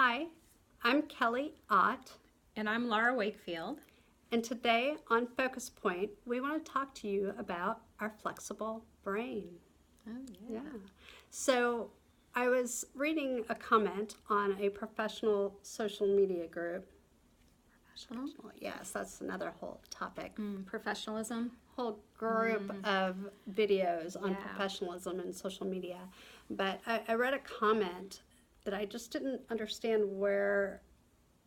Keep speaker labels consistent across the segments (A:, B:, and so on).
A: Hi, I'm Kelly Ott,
B: And I'm Lara Wakefield.
A: and today on Focus Point, we want to talk to you about our flexible brain.
B: Oh,
A: Yeah. So, I was reading a comment on a professional social media group.
B: Professional?
A: Yes, that's another whole topic.
B: Professionalism.
A: Whole group of videos on
B: Yeah.
A: professionalism and social media. But I read a comment that I just didn't understand where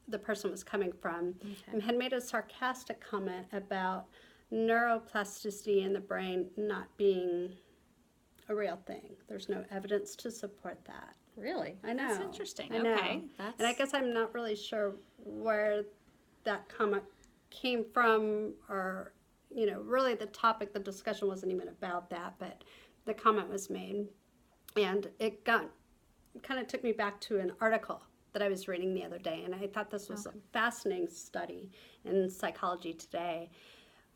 A: the person was coming from, and had made a sarcastic comment about neuroplasticity in the brain not being a real thing. There's no evidence to support that.
B: Really?
A: I know.
B: That's interesting.
A: I know.
B: Okay.
A: And I guess I'm not really sure where that comment came from, or, really the topic, the discussion wasn't even about that, but the comment was made. And it kind of took me back to an article that I was reading the other day, and I thought this was a fascinating study in Psychology Today.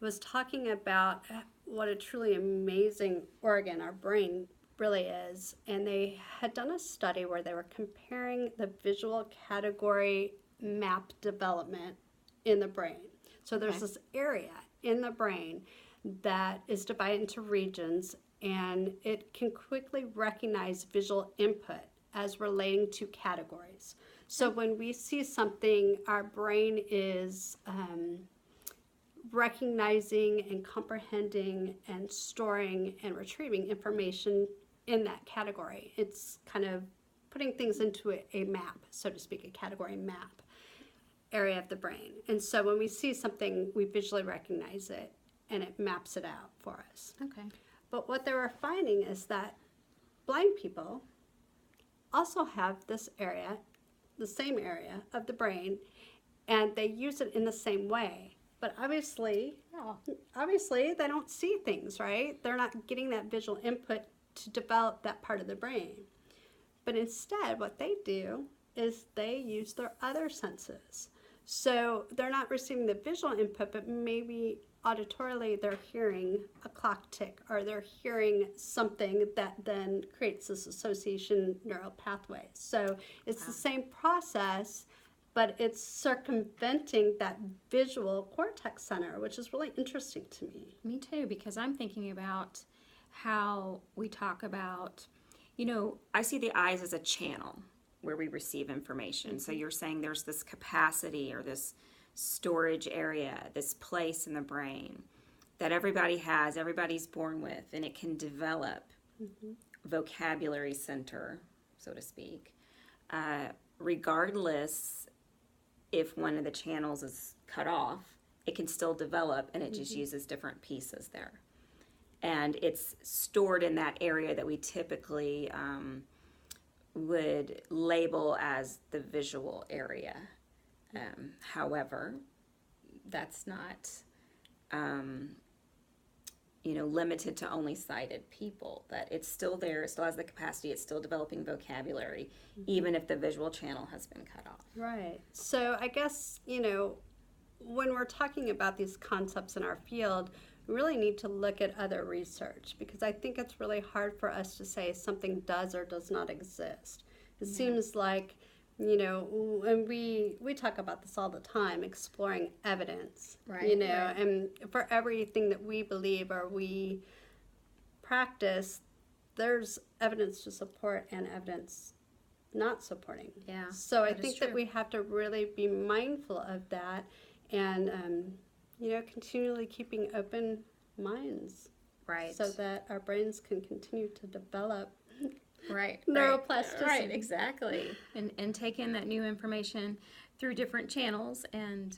A: It was talking about what a truly amazing organ our brain really is, and they had done a study where they were comparing the visual category map development in the brain. So there's this area in the brain that is divided into regions, and it can quickly recognize visual input as relating to categories. So when we see something, our brain is recognizing and comprehending and storing and retrieving information in that category. It's kind of putting things into a map, so to speak, a category map area of the brain. And so when we see something, we visually recognize it and it maps it out for us.
B: Okay.
A: But what they were finding is that blind people also have this area, the same area of the brain, and they use it in the same way. But obviously they don't see things, right? They're not getting that visual input to develop that part of the brain. But instead, what they do is they use their other senses. So they're not receiving the visual input, but maybe auditorily they're hearing a clock tick, or they're hearing something that then creates this association neural pathway. So it's the same process, but it's circumventing that visual cortex center, which is really interesting to me.
B: Me too, because I'm thinking about how we talk about, I see the eyes as a channel where we receive information. So you're saying there's this capacity or this storage area, this place in the brain that everybody has, everybody's born with, and it can develop vocabulary center, so to speak, regardless if one of the channels is cut off, it can still develop, and it just uses different pieces there. And it's stored in that area that we typically would label as the visual area. However, that's not, limited to only sighted people. That it's still there, it still has the capacity, it's still developing vocabulary, even if the visual channel has been cut off.
A: Right. So I guess, when we're talking about these concepts in our field, we really need to look at other research, because I think it's really hard for us to say something does or does not exist. It seems like, and we talk about this all the time, exploring evidence,
B: Right.
A: And for everything that we believe or we practice, there's evidence to support and evidence not supporting.
B: Yeah.
A: So I think that we have to really be mindful of that, and continually keeping open minds,
B: Right.
A: so that our brains can continue to develop
B: neuroplasticity.
A: Right,
B: Exactly. And take in that new information through different channels and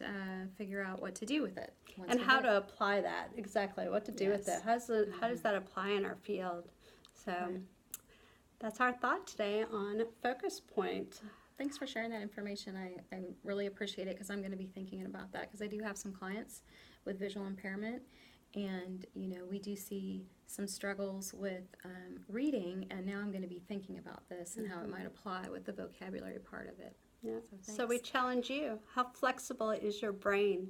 B: figure out what to do with it.
A: And how to apply that, exactly, what to do with it. How does that apply in our field? So that's our thought today on Focus Point.
B: Thanks for sharing that information. I really appreciate it, because I'm going to be thinking about that, because I do have some clients with visual impairment, and we do see some struggles with reading, and now I'm going to be thinking about this and how it might apply with the vocabulary part of it.
A: Yeah. So we challenge you. How flexible is your brain?